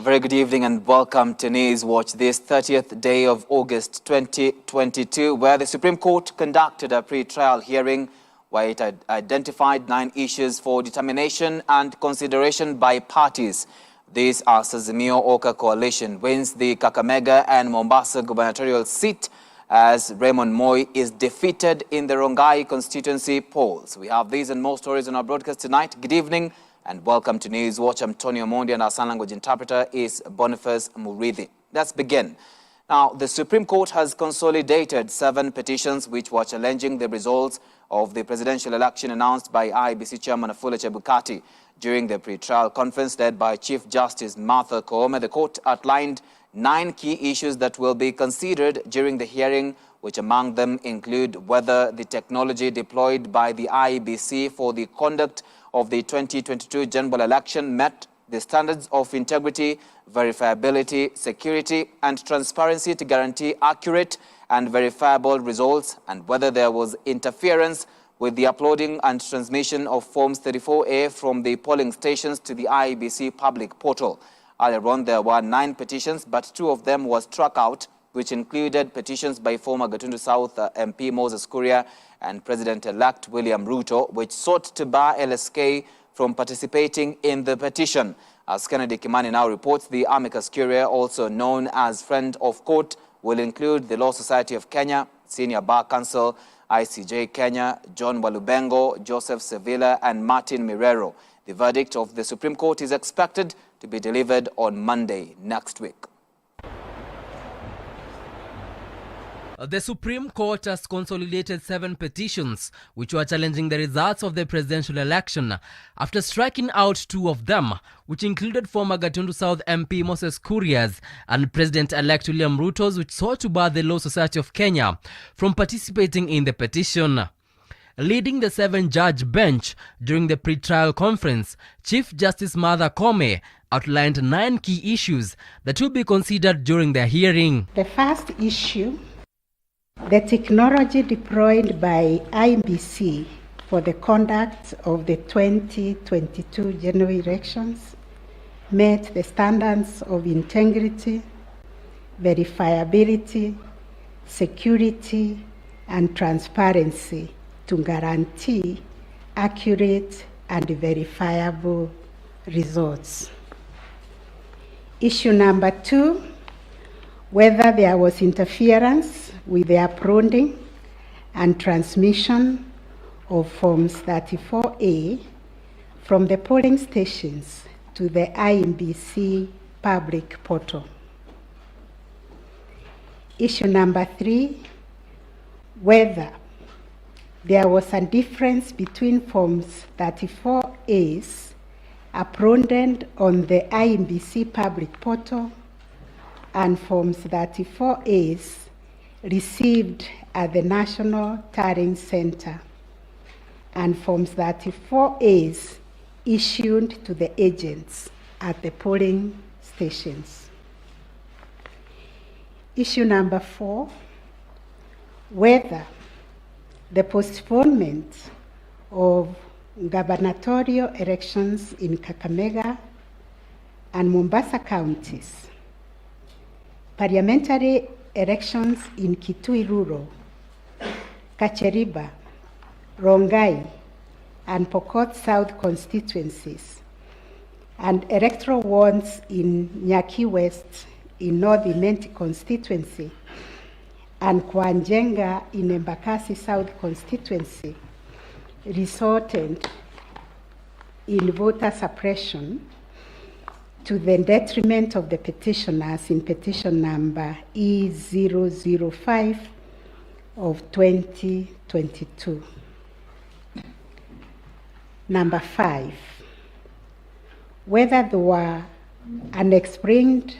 very good evening and welcome to Newswatch this 30th day of August 2022, where the Supreme Court conducted a pre-trial hearing where it identified 9 issues for determination and consideration by parties. These are Azimio Oka Coalition wins the Kakamega and Mombasa gubernatorial seat as Raymond Moi is defeated in the Rongai constituency polls. We have these and more stories on our broadcast tonight. Good evening and welcome to Newswatch. I'm Tony Omondi and our sign language interpreter is Boniface Murithi. Let's begin. Now, the Supreme Court has consolidated 7 petitions which were challenging the results of the presidential election announced by IEBC Chairman Wafula Chebukati. During the pre-trial conference led by Chief Justice Martha Koome, the court outlined 9 key issues that will be considered during the hearing, which among them include whether the technology deployed by the IEBC for the conduct of the 2022 general election met the standards of integrity, verifiability, security, and transparency to guarantee accurate and verifiable results, and whether there was interference with the uploading and transmission of Forms 34A from the polling stations to the IEBC public portal. Earlier on, there were 9 petitions, but 2 of them were struck out, which included petitions by former Gatundu South MP Moses Kuria and President-elect William Ruto, which sought to bar LSK from participating in the petition. As Kennedy Kimani now reports, the amicus curiae, also known as Friend of Court, will include the Law Society of Kenya, Senior Bar Council, ICJ Kenya, John Walubengo, Joseph Sevilla, and Martin Mirero. The verdict of the Supreme Court is expected to be delivered on Monday next week. The Supreme Court has consolidated 7 petitions which were challenging the results of the presidential election after striking out 2 of them, which included former Gatundu South MP Moses Kuria's and President-elect William Ruto's, which sought to bar the Law Society of Kenya from participating in the petition. Leading the 7-judge bench during the pre-trial conference, Chief Justice Martha Koome outlined 9 key issues that will be considered during the hearing. The first issue, the technology deployed by IEBC for the conduct of the 2022 general elections met the standards of integrity, verifiability, security, and transparency to guarantee accurate and verifiable results. Issue number 2, whether there was interference with the uploading and transmission of Forms 34A from the polling stations to the IEBC public portal. Issue number 3, whether there was a difference between Forms 34As uploaded on the IEBC public portal and Forms 34As received at the National Tallying Center and Forms 34As issued to the agents at the polling stations. Issue number 4, whether the postponement of gubernatorial elections in Kakamega and Mombasa counties, parliamentary elections in Kitui Rural, Kacheriba, Rongai, and Pokot South constituencies, and electoral wards in Nyaki West in North Imenti constituency and Kwanjenga in Embakasi South constituency resulted in voter suppression to the detriment of the petitioners in petition number E005 of 2022. Number 5, whether there were unexplained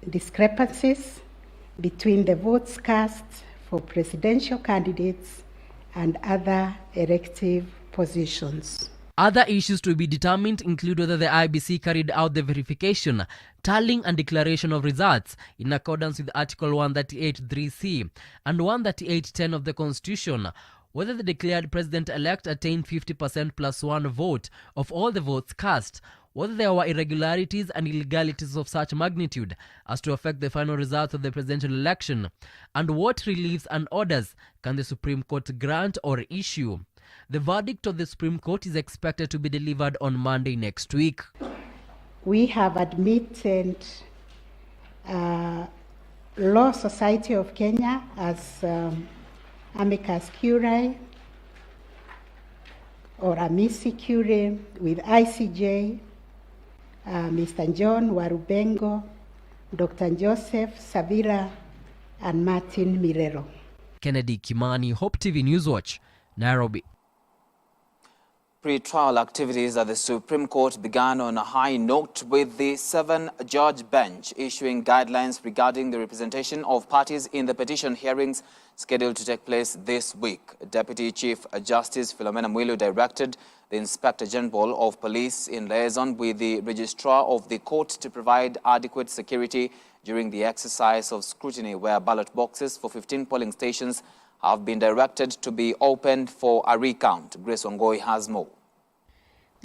discrepancies between the votes cast for presidential candidates and other elective positions. Other issues to be determined include whether the IEBC carried out the verification, tallying and declaration of results in accordance with Article 138(3)(c) and 138(10) of the Constitution, whether the declared president-elect attained 50% plus 1 vote of all the votes cast, whether there were irregularities and illegalities of such magnitude as to affect the final results of the presidential election, and what reliefs and orders can the Supreme Court grant or issue. The verdict of the Supreme Court is expected to be delivered on Monday next week. We have admitted Law Society of Kenya as amicus curiae or amici curiae with ICJ, Mr. John Warubengo, Dr. Joseph Savira, and Martin Mirero. Kennedy Kimani, Hope TV Newswatch, Nairobi. Pre-trial activities at the Supreme Court began on a high note, with the 7-judge bench issuing guidelines regarding the representation of parties in the petition hearings scheduled to take place this week. Deputy Chief Justice Philomena Mwilu directed the Inspector General of Police in liaison with the Registrar of the Court to provide adequate security during the exercise of scrutiny, where ballot boxes for 15 polling stations have been directed to be opened for a recount. Grace Wangoi has more.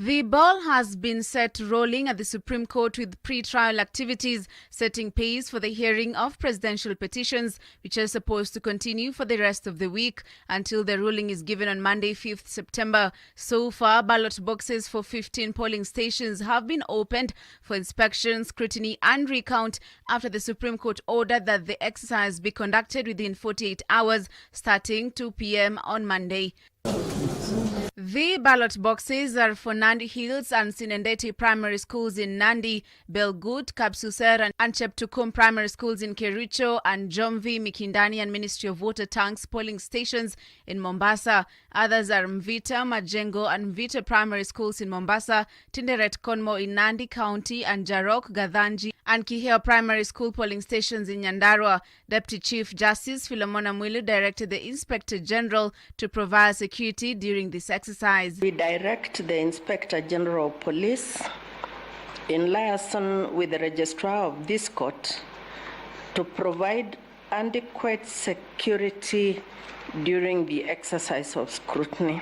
The ball has been set rolling at the Supreme Court, with pre-trial activities setting pace for the hearing of presidential petitions, which are supposed to continue for the rest of the week until the ruling is given on Monday, 5th September. So far, ballot boxes for 15 polling stations have been opened for inspection, scrutiny and recount after the Supreme Court ordered that the exercise be conducted within 48 hours starting 2 p.m. on Monday. The ballot boxes are for Nandi Hills and Sinendeti primary schools in Nandi, Belgut, Kapsuser and Cheptukum primary schools in Kericho, and Jomvi, Mikindani and Ministry of Water tanks polling stations in Mombasa. Others are Mvita, Majengo and Mvita primary schools in Mombasa, Tinderet Konmo in Nandi County, and Jarok, Gadhanji and Kiheo primary school polling stations in Nyandarua. Deputy Chief Justice Philomena Mwilu directed the Inspector General to provide security during this exercise. We direct the Inspector General of Police, in liaison with the Registrar of this court, to provide adequate security during the exercise of scrutiny.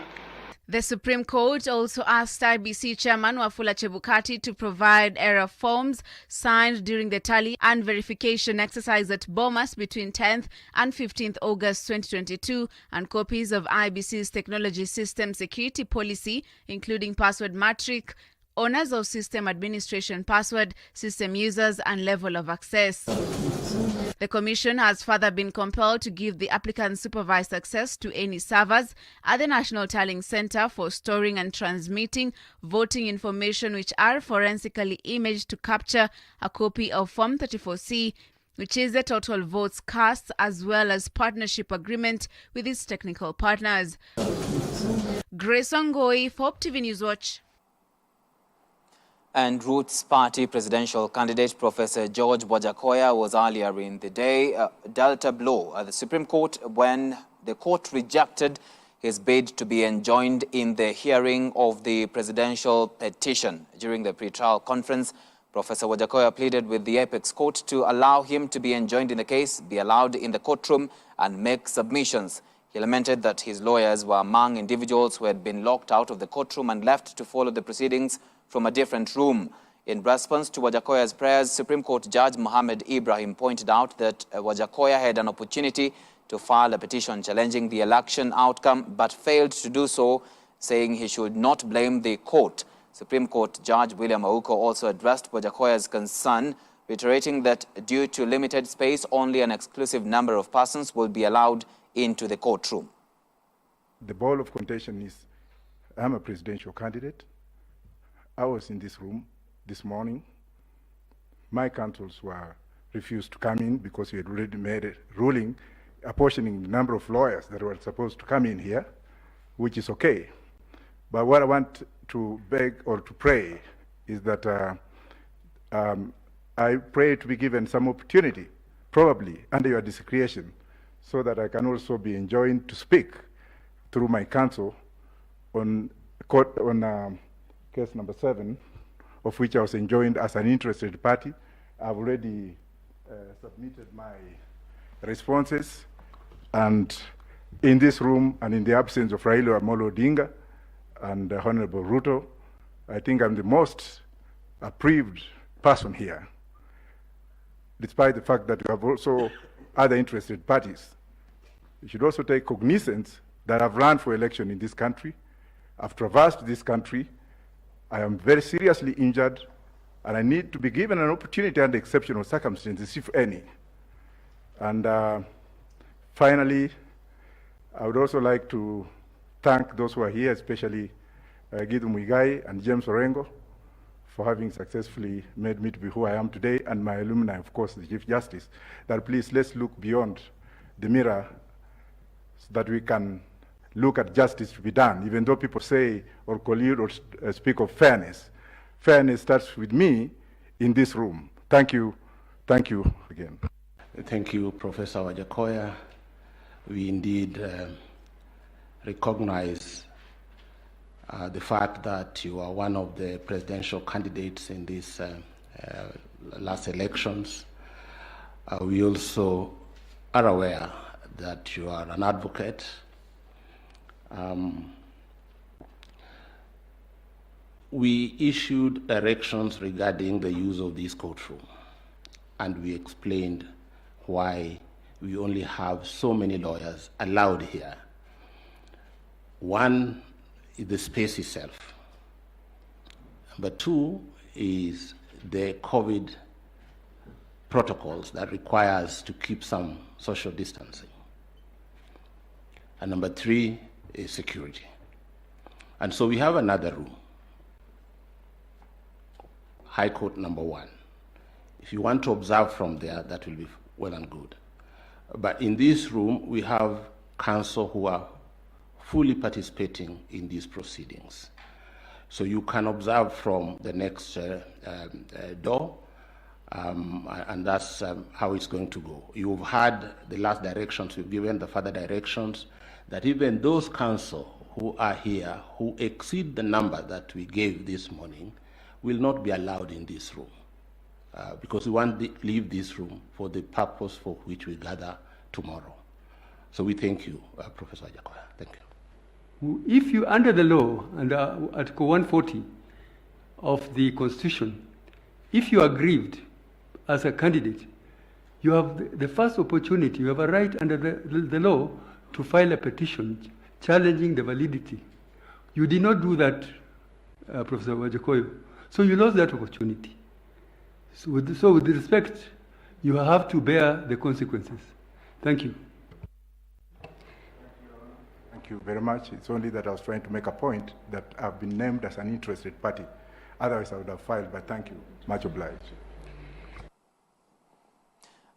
The Supreme Court also asked IBC Chairman Wafula Chebukati to provide error forms signed during the tally and verification exercise at Bomas between 10th and 15th August 2022, and copies of IBC's technology system security policy, including password matrix, owners of system administration password, system users and level of access. The Commission has further been compelled to give the applicant supervised access to any servers at the National Tallying Center for storing and transmitting voting information, which are forensically imaged to capture a copy of Form 34C, which is the total votes cast, as well as partnership agreement with its technical partners. Grace Wangoi, Hope TV Newswatch. And Roots Party presidential candidate Professor George Wajackoyah was earlier in the day dealt a blow at the Supreme Court when the court rejected his bid to be enjoined in the hearing of the presidential petition. During the pre-trial conference, Professor Wajackoyah pleaded with the Apex Court to allow him to be enjoined in the case, be allowed in the courtroom and make submissions. He lamented that his lawyers were among individuals who had been locked out of the courtroom and left to follow the proceedings from a different room. In response to Wajackoyah's prayers, Supreme Court Judge Mohammed Ibrahim pointed out that Wajackoyah had an opportunity to file a petition challenging the election outcome but failed to do so, saying he should not blame the court. Supreme Court Judge William Auko also addressed Wajackoyah's concern, reiterating that due to limited space, only an exclusive number of persons will be allowed into the courtroom. The ball of contention is, I'm a presidential candidate. I was in this room this morning. My counsels were refused to come in because we had already made a ruling apportioning the number of lawyers that were supposed to come in here, which is okay. But what I want to beg or to pray is that I pray to be given some opportunity, probably under your discretion, so that I can also be enjoined to speak through my counsel on case number 7, of which I was enjoined as an interested party. I've already submitted my responses, and in this room and in the absence of Raila Amolo Odinga and Honorable Ruto, I think I'm the most aggrieved person here, despite the fact that you have also other interested parties. You should also take cognizance that I've run for election in this country. I've traversed this country. I am very seriously injured, and I need to be given an opportunity under exceptional circumstances, if any. And finally, I would also like to thank those who are here, especially Gideon Muigai and James Orengo, for having successfully made me to be who I am today, and my alumni, of course, the Chief Justice, that please let's look beyond the mirror so that we can look at justice to be done, even though people say or collude or speak of fairness. Fairness starts with me in this room. Thank you again. Thank you, Professor Wajakoya. We indeed recognize the fact that you are one of the presidential candidates in these last elections. We also are aware that you are an advocate. We issued directions regarding the use of this courtroom, and we explained why we only have so many lawyers allowed here. One is the space itself. Number two is the COVID protocols that require us to keep some social distancing. And number three is security. And so we have another room, High Court number 1. If you want to observe from there, that will be well and good. But in this room, we have counsel who are fully participating in these proceedings. So you can observe from the next door, and that's how it's going to go. You've had the last directions, we've given the further directions, that even those counsel who are here, who exceed the number that we gave this morning, will not be allowed in this room. Because we want to leave this room for the purpose for which we gather tomorrow. So we thank you, Professor Wajakoya. Thank you. If you, under the law, under Article 140 of the Constitution, if you are aggrieved as a candidate, you have the first opportunity, you have a right under the law to file a petition challenging the validity. You did not do that, Professor Wajakoya, so you lost that opportunity. So with respect, you have to bear the consequences. Thank you. Thank you very much. It's only that I was trying to make a point that I've been named as an interested party. Otherwise, I would have filed, but thank you. Much obliged.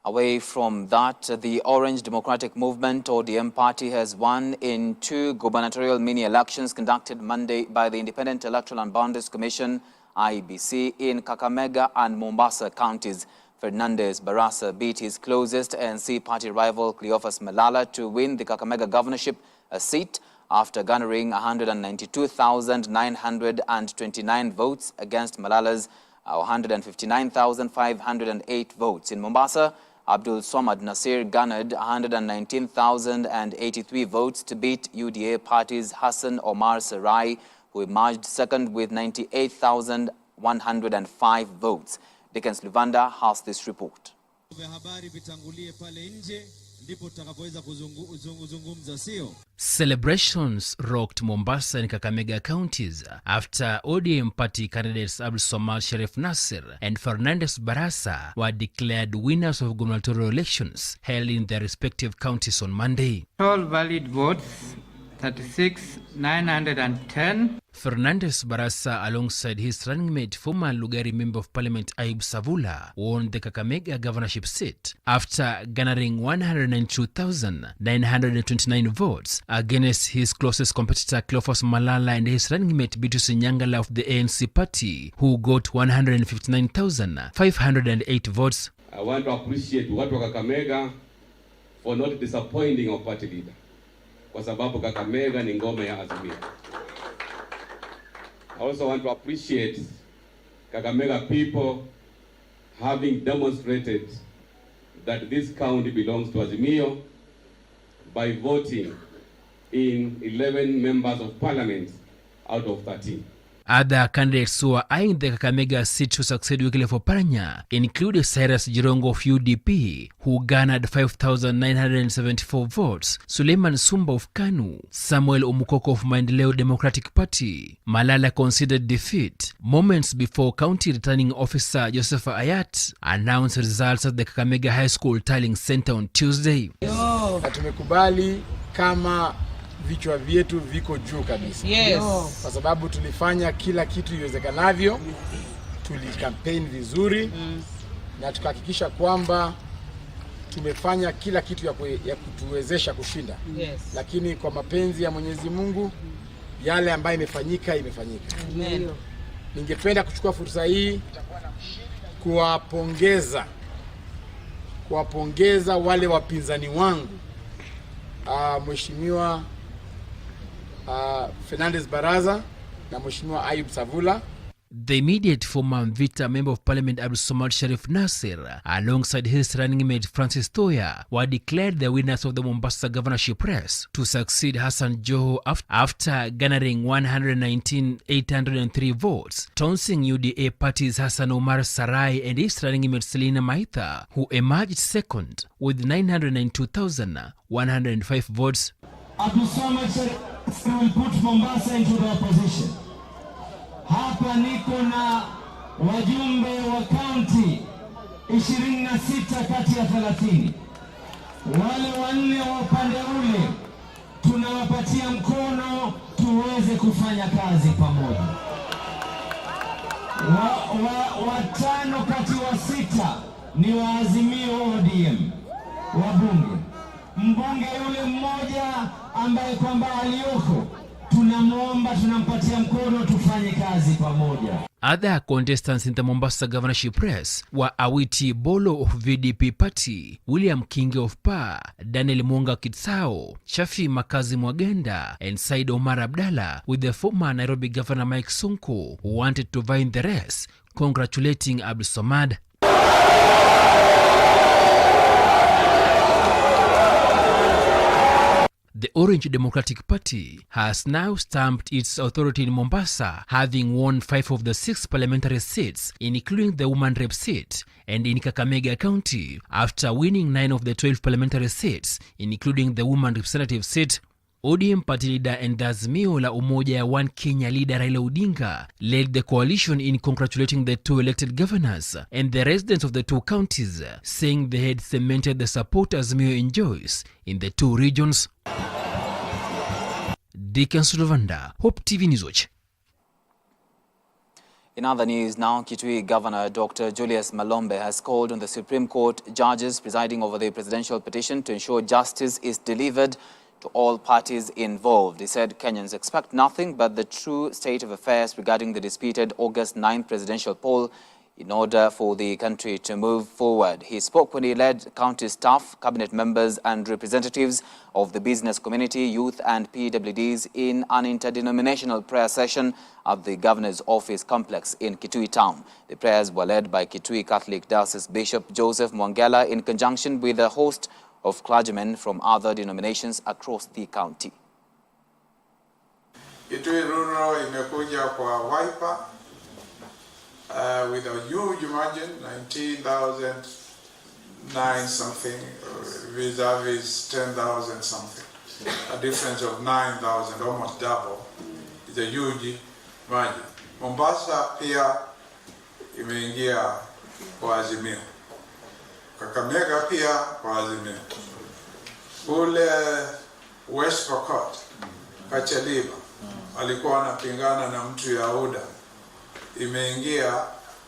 Away from that, the Orange Democratic Movement, ODM party, has won in 2 gubernatorial mini-elections conducted Monday by the Independent Electoral and Boundaries Commission, IEBC, in Kakamega and Mombasa counties. Fernandez Barasa beat his closest ANC party rival Cleophas Malala to win the Kakamega governorship, a seat after garnering 192,929 votes against Malala's 159,508 votes. In Mombasa, Abdul Somad Nasir garnered 119,083 votes to beat UDA party's Hassan Omar Sarai, who emerged second with 98,105 votes. Dickens Luvanda has this report. Celebrations rocked Mombasa and Kakamega counties after ODM party candidates Abdul Somad Sharif Nasir and Fernandez Barasa were declared winners of gubernatorial elections held in their respective counties on Monday. All valid votes 36,910. Fernandez Barasa, alongside his running mate, former Lugari Member of Parliament Ayub Savula, won the Kakamega governorship seat after garnering 102,929 votes against his closest competitor Cleophas Malala and his running mate Bitus Nyangala of the ANC party, who got 159,508 votes. I want to appreciate watu wa Kakamega for not disappointing our party leader, kwa sababu Kakamega ni ngome ya Azimio. I also want to appreciate Kakamega people having demonstrated that this county belongs to Azimio by voting in 11 members of parliament out of 13. Other candidates who are eyeing the Kakamega seat to succeed Wycliffe Oparanya include Cyrus Jirongo of UDP, who garnered 5,974 votes, Suleiman Sumba of KANU, Samuel Omukoko of Maendeleo Democratic Party. Malala conceded defeat moments before County Returning Officer Joseph Ayat announced results at the Kakamega High School Tallying Center on Tuesday. Tumekubali kama vichwa vyetu viko juu kabisa. Yes. Kwa sababu tulifanya kila kitu iwezekanavyo, tulikampeni vizuri na tukahakikisha kwamba tumefanya kila kitu ya kutuwezesha kushinda. Yes. Lakini kwa mapenzi ya Mwenyezi Mungu yale ambayo imefanyika. Amen. Ningependa kuchukua fursa hii kuwapongeza wale wapinzani wangu, Mheshimiwa Fernandez Baraza na Mheshimiwa Ayub Savula. The immediate former Mvita Member of Parliament Abdul Samad Sharif Nasir, alongside his running mate Francis Toya, were declared the winners of the Mombasa governorship race to succeed Hassan Joho after garnering 119,803 votes, trouncing UDA party's Hassan Omar Sarai and his running mate Selina Maitha, who emerged second with 992,105 votes. Abdul Samad Sharif will put Mombasa into the opposition. Hapa niko na wajumbe wa county 26 kati ya 30. Wale wanne wa upande ule tunawapatia mkono tuweze kufanya kazi pamoja. Watano kati wa 6 ni wa Azimio ODM wabunge. Mbunge yule mmoja ambaye kwamba aliyoko tunamuomba, tunampatia mkono tufanye kazi pamoja. Other contestants in the Mombasa governorship race were Awiti Bolo of VDP Party, William Kinge of PA, Daniel Mwonga Kitsao, Shafi Makazi Mwagenda, and Said Omar Abdallah, with the former Nairobi Governor Mike Sonko, who wanted to vie in the race, congratulating Abdul Samad. The Orange Democratic Party has now stamped its authority in Mombasa, having won 5 of the 6 parliamentary seats, including the woman rep seat, and in Kakamega County, after winning 9 of the 12 parliamentary seats, including the woman representative seat. ODM party leader and the Azimio la Umoja ya One Kenya leader Raila Odinga led the coalition in congratulating the 2 elected governors and the residents of the 2 counties, saying they had cemented the support Azimio enjoys in the 2 regions. Deacon Sudovanda, Hope TV Newswatch. In other news now, Kitui Governor Dr. Julius Malombe has called on the Supreme Court judges presiding over the presidential petition to ensure justice is delivered to all parties involved. He said Kenyans expect nothing but the true state of affairs regarding the disputed August 9th presidential poll in order for the country to move forward. He spoke when he led county staff, cabinet members and representatives of the business community, youth and PWDs in an interdenominational prayer session at the Governor's Office complex in Kitui Town. The prayers were led by Kitui Catholic Diocese Bishop Joseph Mwangela in conjunction with a host of clergymen from other denominations across the county. Kitui Rural imekuja kwa Wiper with a huge margin, 19,009 something, vis-a-vis 10,000 something. A difference of 9,000, almost double. It's a huge margin. Mombasa pia imeingia kwa Azimio. Kakamega pia kwa Azimio. Kule West Pokot, Kachaliba, alikuwa anapingana na mtu ya UDA. Imeingia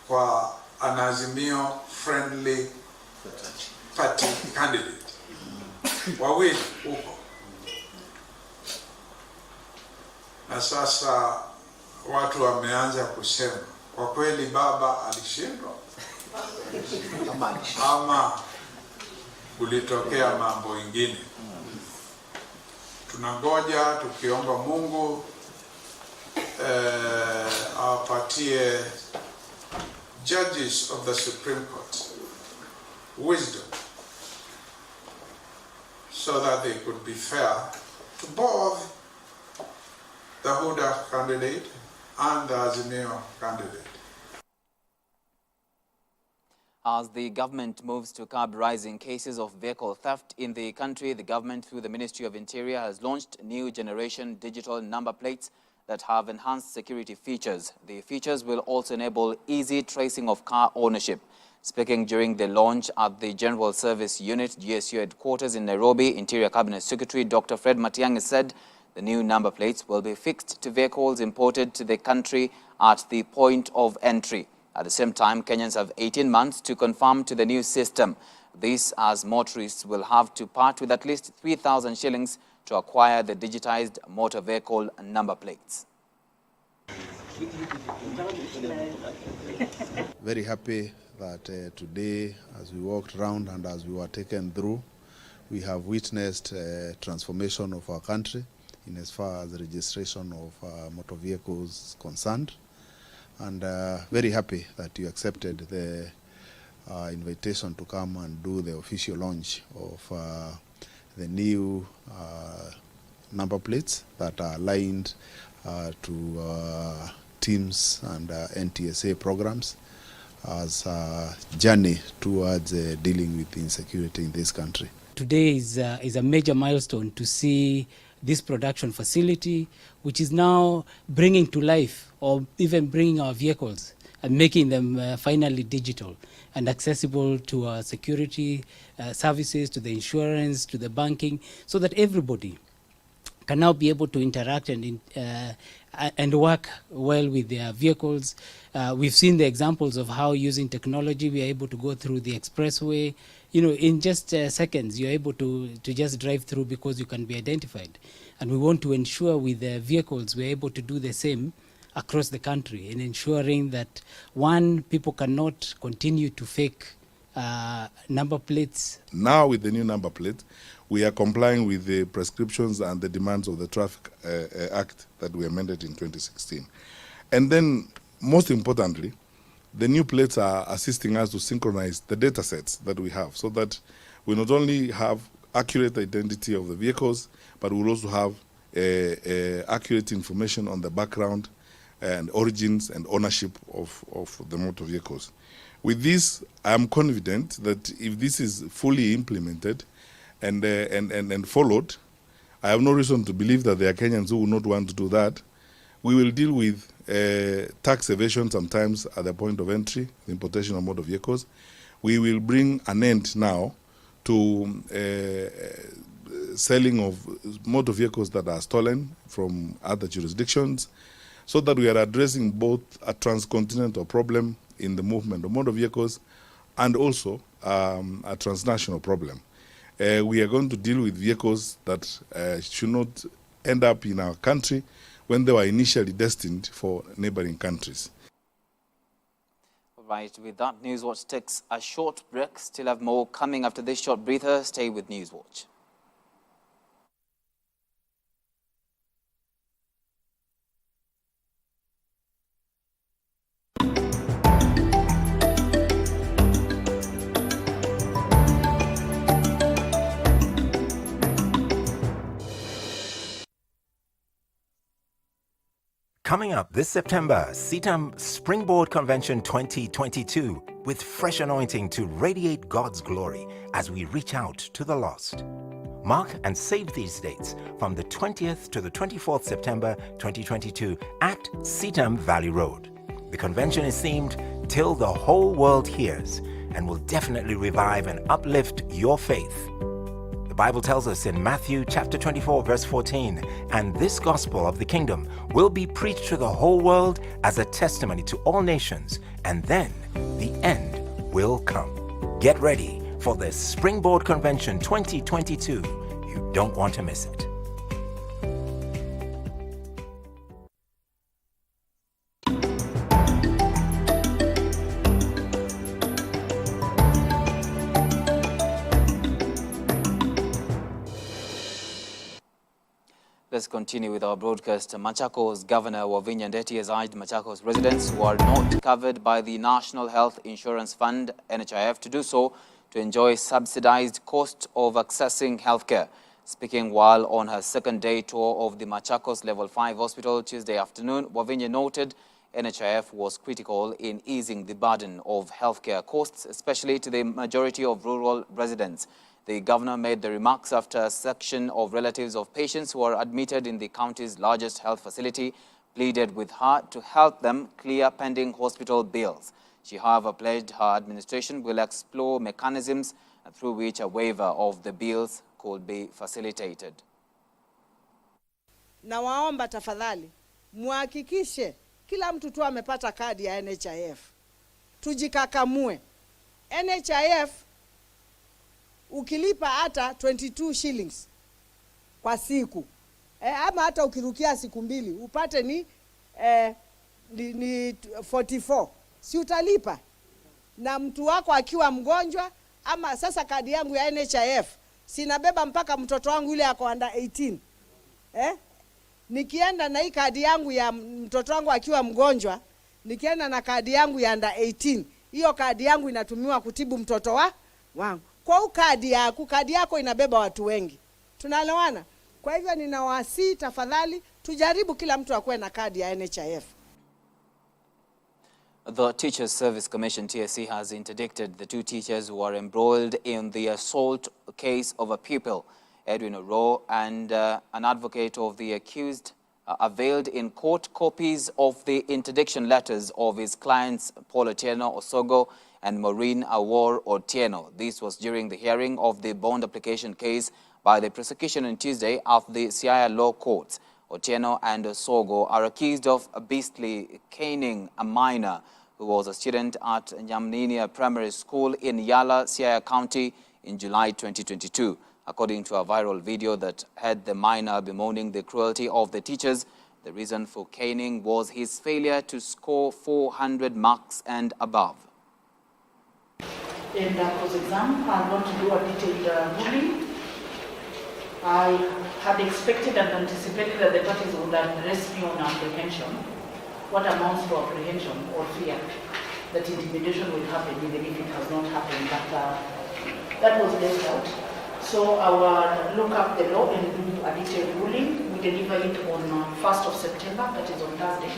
kwa an Azimio friendly party candidate. Wawili huko. Na sasa watu wameanza kusema, kwa kweli baba alishindwa ama kulitokea mambo ingine. Tunangoja tukiomba Mungu apatie judges of the Supreme Court wisdom so that they could be fair to both the UDA candidate and the Azimio candidate. As the government moves to curb rising cases of vehicle theft in the country, the government, through the Ministry of Interior, has launched new generation digital number plates that have enhanced security features. The features will also enable easy tracing of car ownership. Speaking during the launch at the General Service Unit, GSU headquarters in Nairobi, Interior Cabinet Secretary Dr. Fred Matiang'i said the new number plates will be fixed to vehicles imported to the country at the point of entry. At the same time, Kenyans have 18 months to conform to the new system. This, as motorists will have to part with at least 3,000 shillings to acquire the digitized motor vehicle number plates. Very happy that today, as we walked around and as we were taken through, we have witnessed transformation of our country in as far as the registration of motor vehicles is concerned. And very happy that you accepted the invitation to come and do the official launch of the new number plates that are aligned to teams and NTSA programs as a journey towards dealing with insecurity in this country. Today is a major milestone to see this production facility, which is now bringing to life or even bringing our vehicles and making them finally digital and accessible to our security services, to the insurance, to the banking, so that everybody can now be able to interact and work well with their vehicles. We've seen the examples of how using technology we are able to go through the expressway. You know, in just seconds, you're able to just drive through because you can be identified. And we want to ensure with the vehicles we're able to do the same across the country in ensuring that, one, people cannot continue to fake number plates. Now with the new number plate, we are complying with the prescriptions and the demands of the Traffic Act that we amended in 2016. And then, most importantly, the new plates are assisting us to synchronize the data sets that we have so that we not only have accurate identity of the vehicles, but we'll also have accurate information on the background and origins and ownership of the motor vehicles. With this, I am confident that if this is fully implemented and followed, I have no reason to believe that there are Kenyans who will not want to do that. We will deal with tax evasion sometimes at the point of entry, the importation of motor vehicles. We will bring an end now to selling of motor vehicles that are stolen from other jurisdictions, so that we are addressing both a transcontinental problem in the movement of motor vehicles and also a transnational problem. We are going to deal with vehicles that should not end up in our country when they were initially destined for neighboring countries. All right, with that, Newswatch takes a short break. Still have more coming after this short breather. Stay with Newswatch. Coming up this September, CITAM Springboard Convention 2022 with fresh anointing to radiate God's glory as we reach out to the lost. Mark and save these dates from the 20th to the 24th September 2022 at CITAM Valley Road. The convention is themed Till the Whole World Hears and will definitely revive and uplift your faith. The Bible tells us in Matthew chapter 24 verse 14, and this gospel of the kingdom will be preached to the whole world as a testimony to all nations, and then the end will come. Get ready for the Springboard Convention 2022. You don't want to miss it. Let's continue with our broadcast. Machakos Governor Wavinya Ndeti has urged Machakos residents who are not covered by the National Health Insurance Fund, NHIF, to do so to enjoy subsidized cost of accessing healthcare. Speaking while on her second day tour of the Machakos Level 5 Hospital Tuesday afternoon, Wavinya noted NHIF was critical in easing the burden of healthcare costs, especially to the majority of rural residents. The governor made the remarks after a section of relatives of patients who are admitted in the county's largest health facility pleaded with her to help them clear pending hospital bills. She, however, pledged her administration will explore mechanisms through which a waiver of the bills could be facilitated. Na waomba tafadhali muhakikishe kila mtu tu amepata kadi ya NHIF. Tujikakamue. NHIF ukilipa hata 22 shillings kwa siku. Ama hata ukirukia siku mbili upate ni 44. Si utalipa? Na mtu wako akiwa mgonjwa, ama sasa kadi yangu ya NHIF sinabeba mpaka mtoto wangu yule ako under 18. Nikienda na hii kadi yangu ya mtoto wangu akiwa mgonjwa, nikienda na kadi yangu ya under 18, hiyo kadi yangu inatumiwa kutibu mtoto wangu. Kwa kadi yako inabeba watu wengi. Tunaelewana? Kwa hivyo ninawasihi tafadhali tujaribu kila mtu akuwe na kadi ya NHIF. The Teachers Service Commission, TSC, has interdicted the 2 teachers who are embroiled in the assault case of a pupil. Edwin Oro and an advocate of the accused availed in court copies of the interdiction letters of his clients Paul Otieno Osogo and Maureen Awor Otieno. This was during the hearing of the bond application case by the prosecution on Tuesday at the Siaya Law Courts. Otieno and Osogo are accused of beastly caning a minor who was a student at Nyamninia Primary School in Yala, Siaya County in July 2022. According to a viral video that had the minor bemoaning the cruelty of the teachers, the reason for caning was his failure to score 400 marks and above. In the post-exam, I'm going to do a detailed ruling. I had expected and anticipated that the parties would address me on apprehension. What amounts to apprehension or fear that intimidation will happen even if it has not happened, but that was left out. So I will look up the law and do a detailed ruling. We deliver it on 1st of September, that is on Thursday.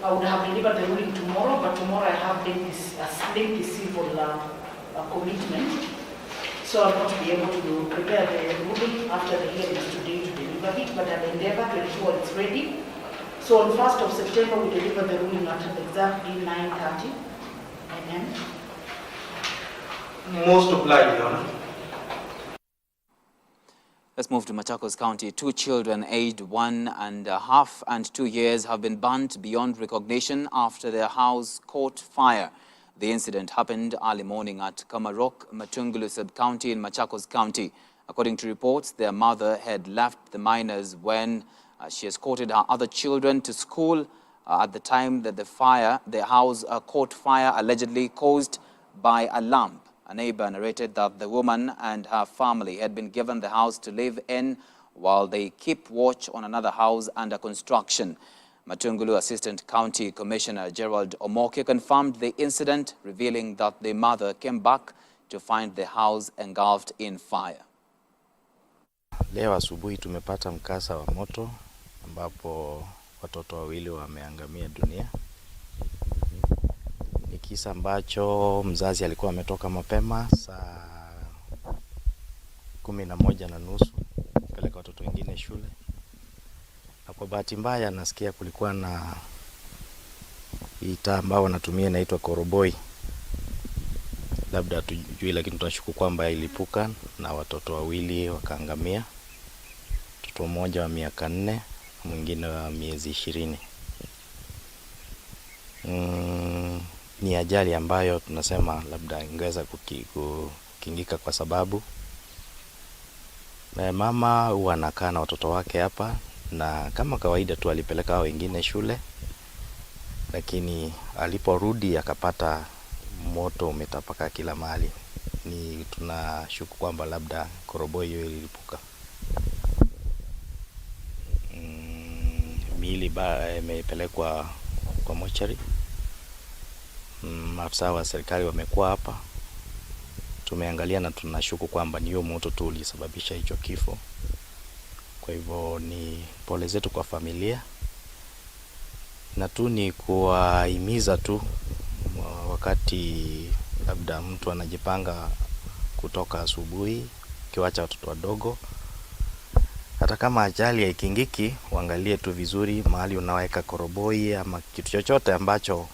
I would have delivered the ruling tomorrow, but tomorrow I have lengthy civil commitment. So I'm not be able to prepare the ruling after the hearings today to deliver it, but I'll endeavor to ensure it's ready. So on 1st of September, we deliver the ruling at exactly 9:30 a.m. Most obliged, Your Honor. Let's move to Machakos County. 2 children aged 1.5 and 2 years have been burnt beyond recognition after their house caught fire. The incident happened early morning at Kamarok, Matungulu sub-county in Machakos County. According to reports, their mother had left the minors when she escorted her other children to school at the time that the house caught fire allegedly caused by a lamp. A neighbor narrated that the woman and her family had been given the house to live in while they keep watch on another house under construction. Matungulu Assistant County Commissioner Gerald Omoke confirmed the incident, revealing that the mother came back to find the house engulfed in fire. Leo asubuhi tumepata mkasa wa moto ambapo watoto wawili wameangamia dunia. Ni kisa ambacho mzazi alikuwa ametoka mapema saa 11:30 kupeleka watoto wengine shule. Na kwa bahati mbaya nasikia kulikuwa na ita ambao wanatumia inaitwa koroboi. Labda tujui, lakini tunashuku kwamba ilipuka na watoto wawili wakaangamia. Mtoto mmoja wa miaka 4, mwingine wa miezi 20. Ni ajali ambayo tunasema labda ingeweza kukingika kwa sababu mama huwa anakaa na watoto wake hapa, na kama kawaida tu alipeleka hao wengine shule, lakini aliporudi akapata moto umetapaka kila mahali. Ni tunashuku kwamba labda koroboi hiyo ilipuka. Miili imepelekwa kwa mochari. Maafisa wa serikali wamekuwa hapa tumeangalia na tunashuku kwamba ni hiyo moto tu ulisababisha hicho kifo. Kwa hivyo ni pole zetu kwa familia, na tu ni kuwahimiza tu wakati labda mtu anajipanga kutoka asubuhi, kiwacha watoto wadogo, hata kama ajali haikingiki, uangalie tu vizuri mahali unaweka koroboi ama kitu chochote ambacho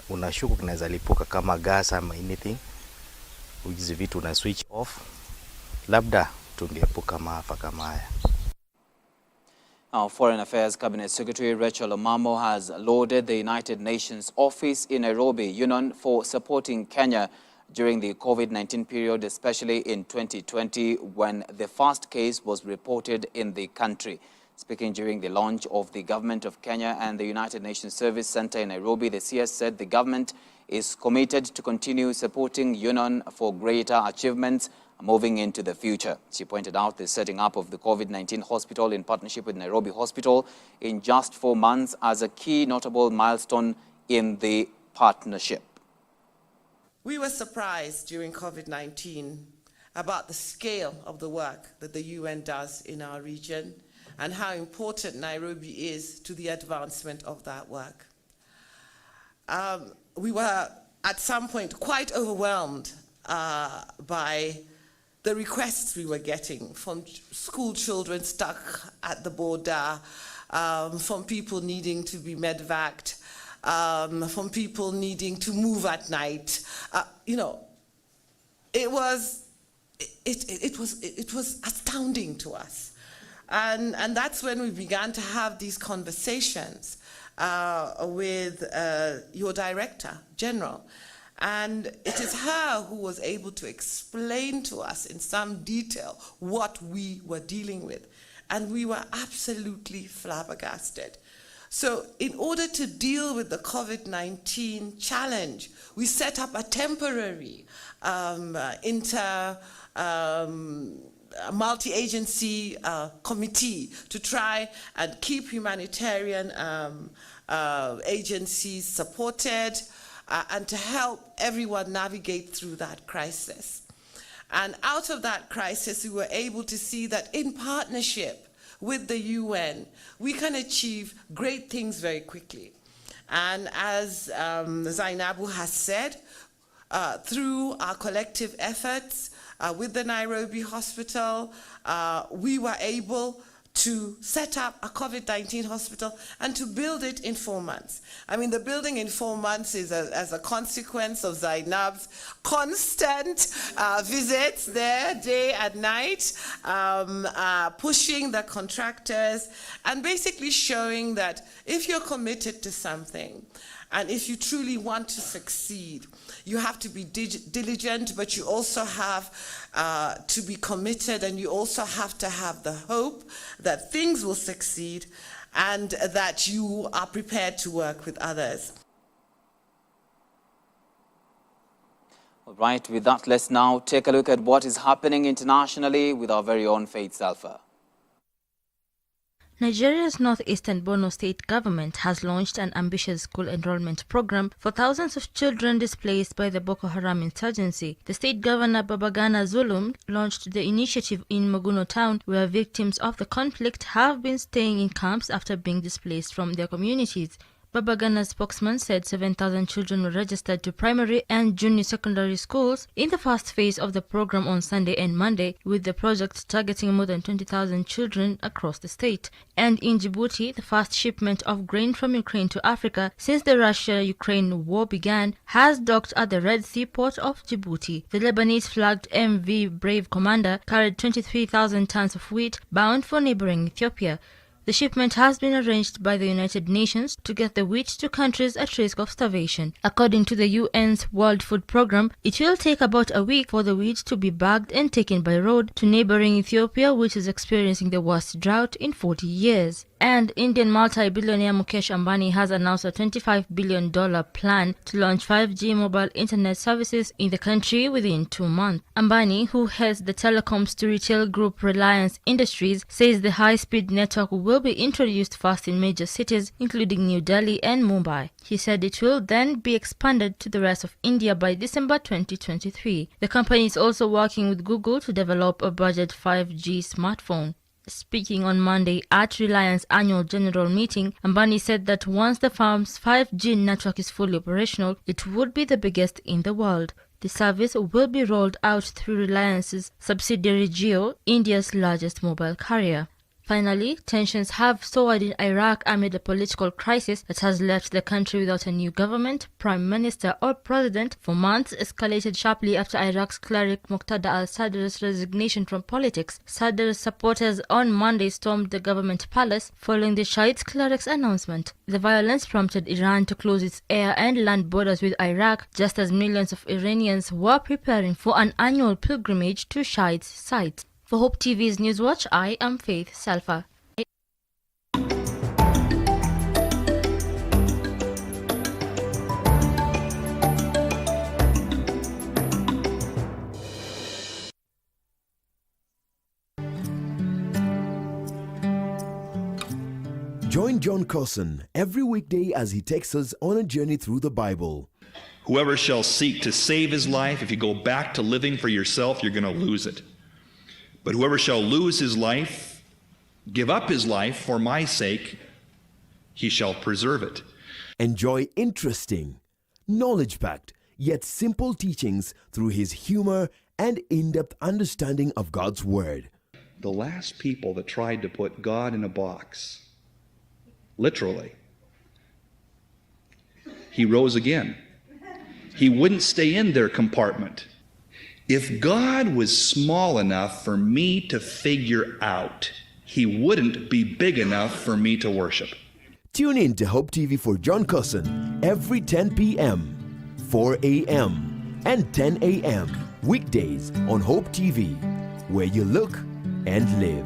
unashuku kinaweza lipuka kama gas ama anything. Hizi vitu una switch off, labda tungeepuka maafa kama haya. Our Foreign Affairs Cabinet Secretary Rachel Omamo has lauded the United Nations office in Nairobi, UNON, for supporting Kenya during the COVID-19 period, especially in 2020 when the first case was reported in the country. Speaking during the launch of the Government of Kenya and the United Nations Service Center in Nairobi, the CS said the government is committed to continue supporting UNON for greater achievements moving into the future. She pointed out the setting up of the COVID-19 hospital in partnership with Nairobi Hospital in just 4 months as a key notable milestone in the partnership. We were surprised during COVID-19 about the scale of the work that the UN does in our region and how important Nairobi is to the advancement of that work. We were at some point quite overwhelmed by the requests we were getting from school children stuck at the border, from people needing to be medvaced, from people needing to move at night. You know, it was astounding to us. And that's when we began to have these conversations with your Director General. And it is her who was able to explain to us in some detail what we were dealing with. And we were absolutely flabbergasted. So in order to deal with the COVID-19 challenge, we set up a temporary multi-agency committee to try and keep humanitarian agencies supported and to help everyone navigate through that crisis. And out of that crisis, we were able to see that in partnership with the UN, we can achieve great things very quickly. And as Zainabu has said, through our collective efforts with the Nairobi Hospital, we were able to set up a COVID-19 hospital and to build it in 4 months. I mean, the building in 4 months is as a consequence of Zainab's constant visits there, day and night, pushing the contractors and basically showing that if you're committed to something, and if you truly want to succeed, you have to be diligent, but you also have to be committed, and you also have to have the hope that things will succeed and that you are prepared to work with others. All right, with that, let's now take a look at what is happening internationally with our very own Faith Salfa. Nigeria's northeastern Borno state government has launched an ambitious school enrollment program for thousands of children displaced by the Boko Haram insurgency. The state governor Babagana Zulum launched the initiative in Moguno town, where victims of the conflict have been staying in camps after being displaced from their communities. Babagana's spokesman said 7,000 children were registered to primary and junior secondary schools in the first phase of the program on Sunday and Monday, with the project targeting more than 20,000 children across the state. And in Djibouti, the first shipment of grain from Ukraine to Africa since the Russia-Ukraine war began has docked at the Red Sea port of Djibouti. The Lebanese-flagged MV Brave Commander carried 23,000 tons of wheat bound for neighboring Ethiopia. The shipment has been arranged by the United Nations to get the wheat to countries at risk of starvation. According to the UN's World Food Programme, it will take about a week for the wheat to be bagged and taken by road to neighboring Ethiopia, which is experiencing the worst drought in 40 years. And Indian multi-billionaire Mukesh Ambani has announced a $25 billion plan to launch 5G mobile internet services in the country within 2 months. Ambani, who heads the telecoms to retail group Reliance Industries, says the high-speed network will will be introduced first in major cities, including New Delhi and Mumbai. He said it will then be expanded to the rest of India by December 2023. The company is also working with Google to develop a budget 5G smartphone. Speaking on Monday at Reliance annual general meeting, Ambani said that once the firm's 5G network is fully operational, it would be the biggest in the world. The service will be rolled out through Reliance's subsidiary Jio, India's largest mobile carrier. Finally, tensions have soared in Iraq amid a political crisis that has left the country without a new government, prime minister or president for months, escalated sharply after Iraq's cleric Muqtada al-Sadr's resignation from politics. Sadr's supporters on Monday stormed the government palace following the Shiite cleric's announcement. The violence prompted Iran to close its air and land borders with Iraq, just as millions of Iranians were preparing for an annual pilgrimage to Shiite sites. For Hope TV's Newswatch, I am Faith Salfa. Join John Carson every weekday as he takes us on a journey through the Bible. Whoever shall seek to save his life, if you go back to living for yourself, you're going to lose it. But whoever shall lose his life, give up his life for my sake, he shall preserve it. Enjoy interesting, knowledge-packed, yet simple teachings through his humor and in-depth understanding of God's Word. The last people that tried to put God in a box, literally, he rose again. He wouldn't stay in their compartment. If God was small enough for me to figure out, he wouldn't be big enough for me to worship. Tune in to Hope TV for John Carson every 10 p.m., 4 a.m., and 10 a.m. weekdays on Hope TV, where you look and live.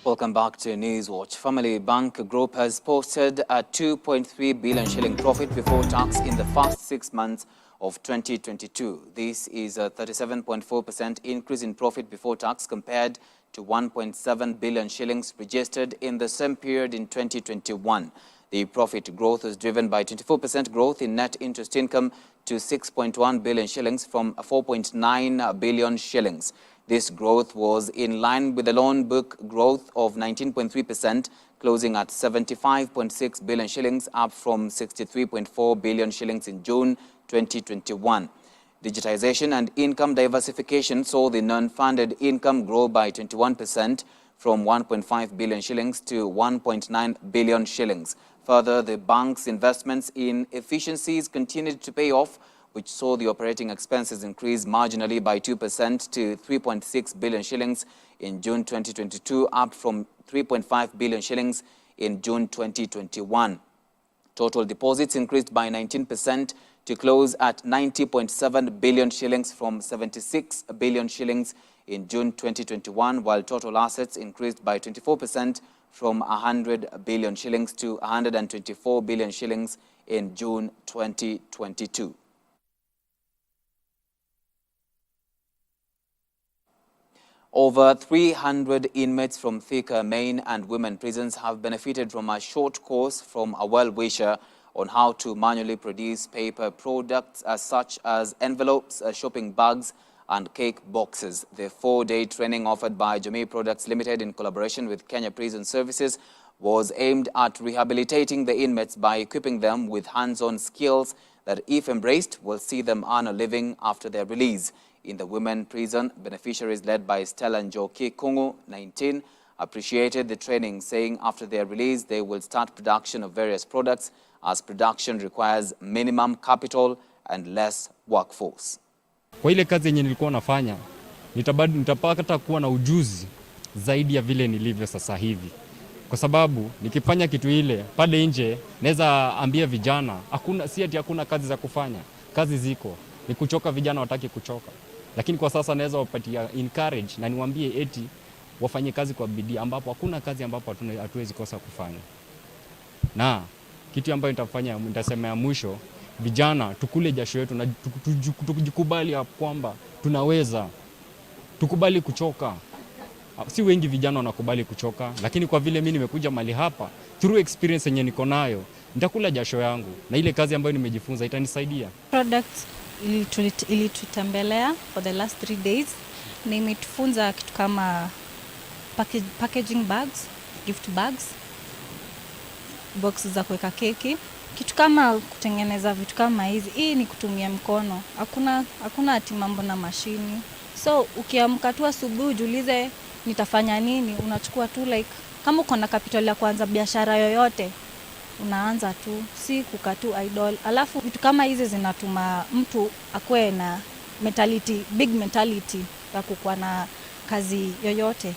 Welcome back to Newswatch. Family Bank Group has posted a 2.3 billion shilling profit before tax in the first 6 months of 2022. This is a 37.4% increase in profit before tax compared to 1.7 billion shillings registered in the same period in 2021. The profit growth was driven by 24% growth in net interest income to 6.1 billion shillings from 4.9 billion shillings. This growth was in line with the loan book growth of 19.3%, closing at 75.6 billion shillings, up from 63.4 billion shillings in June 2021. Digitization and income diversification saw the non-funded income grow by 21% from 1.5 billion shillings to 1.9 billion shillings. Further, the bank's investments in efficiencies continued to pay off, which saw the operating expenses increase marginally by 2% to 3.6 billion shillings in June 2022, up from 3.5 billion shillings in June 2021. Total deposits increased by 19% to close at 90.7 billion shillings from 76 billion shillings in June 2021, while total assets increased by 24% from 100 billion shillings to 124 billion shillings in June 2022. Over 300 inmates from Thika main and women prisons have benefited from a short course from a well-wisher on how to manually produce paper products such as envelopes, shopping bags and cake boxes. The 4-day training offered by Jamii Products Limited in collaboration with Kenya Prison Services was aimed at rehabilitating the inmates by equipping them with hands-on skills that, if embraced, will see them earn a living after their release. In the women prison, beneficiaries led by Stella Njoki Kungu, 19, appreciated the training, saying after their release, they will start production of various products as production requires minimum capital and less workforce. Kwa ile kazi yenye nilikuwa nafanya, nitapata kuwa na ujuzi zaidi ya vile nilivyo sasa hivi. Kwa sababu nikifanya kitu ile pale nje, naweza ambia vijana, hakuna kazi za kufanya. Kazi ziko. Ni kuchoka, vijana wataki kuchoka. Lakini kwa sasa naweza wapatia encourage na niwaambie eti wafanye kazi kwa bidii, ambapo hakuna kazi ambapo hatuwezi kosa kufanya. Na kitu ambayo nitasema ya mwisho, vijana tukule jasho yetu na tujikubali ya kwamba tunaweza. Tukubali kuchoka. Si wengi vijana wanakubali kuchoka, lakini kwa vile mimi nimekuja mali hapa, through experience yenye niko nayo, nitakula jasho yangu na ile kazi ambayo nimejifunza itanisaidia. Products ilitutembelea for the last 3 days. Nimetufunza kitu kama packaging bags, gift bags, box za kuweka keki, kitu kama kutengeneza vitu kama hizi. Hii ni kutumia mkono, hakuna ati mambo na mashini. So ukiamka tu asubuhi ujiulize nitafanya nini, unachukua tu like kama uko na capital ya kuanza biashara yoyote, unaanza tu, si kukaa tu idle. Alafu vitu kama hizi zinatuma mtu akue na mentality, big mentality ya kukuwa na kazi yoyote,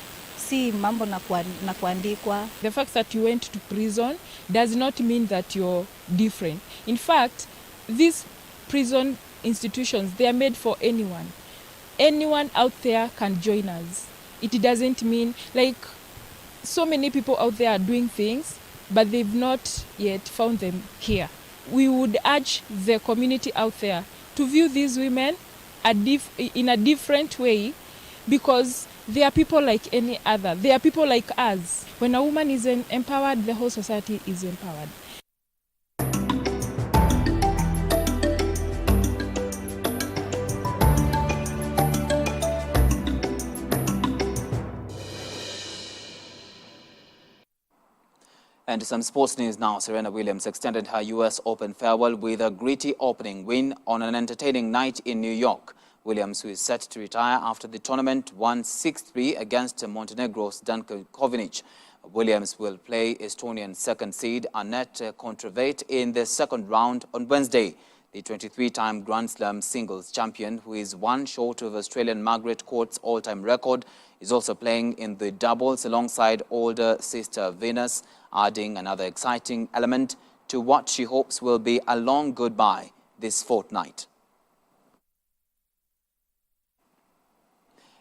si mambo na kuandikwa. The fact that you went to prison does not mean that you're different. In fact, these prison institutions, they are made for anyone. Anyone out there can join us. It doesn't mean, like, so many people out there are doing things, but they've not yet found them here. We would urge the community out there to view these women in a different way, because they are people like any other. They are people like us. When a woman is empowered, the whole society is empowered. And to some sports news now. Serena Williams extended her U.S. Open farewell with a gritty opening win on an entertaining night in New York. Williams, who is set to retire after the tournament, won 6-3 against Montenegro's Danko Kovinic. Williams will play Estonian second seed Annette Kontaveit in the second round on Wednesday. The 23-time Grand Slam singles champion, who is one short of Australian Margaret Court's all-time record, is also playing in the doubles alongside older sister Venus, adding another exciting element to what she hopes will be a long goodbye this fortnight.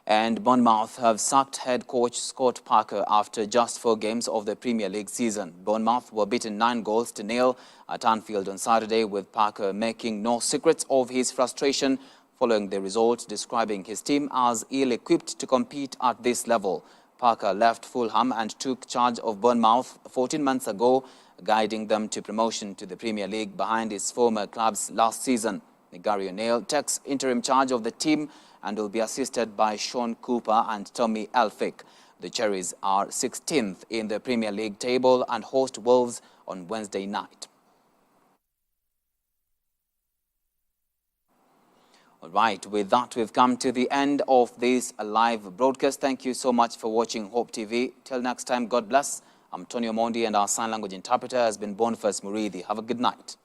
And Bournemouth have sacked head coach Scott Parker after just 4 games of the Premier League season. Bournemouth were beaten 9-0 at Anfield on Saturday, with Parker making no secrets of his frustration following the result, describing his team as ill-equipped to compete at this level. Parker left Fulham and took charge of Bournemouth 14 months ago, guiding them to promotion to the Premier League behind his former clubs last season. Gary O'Neill takes interim charge of the team and will be assisted by Sean Cooper and Tommy Elphick. The Cherries are 16th in the Premier League table and host Wolves on Wednesday night. All right, with that, we've come to the end of this live broadcast. Thank you so much for watching Hope TV. Till next time, God bless. I'm Tony Omondi, and our sign language interpreter has been Boniface Murithi. Have a good night.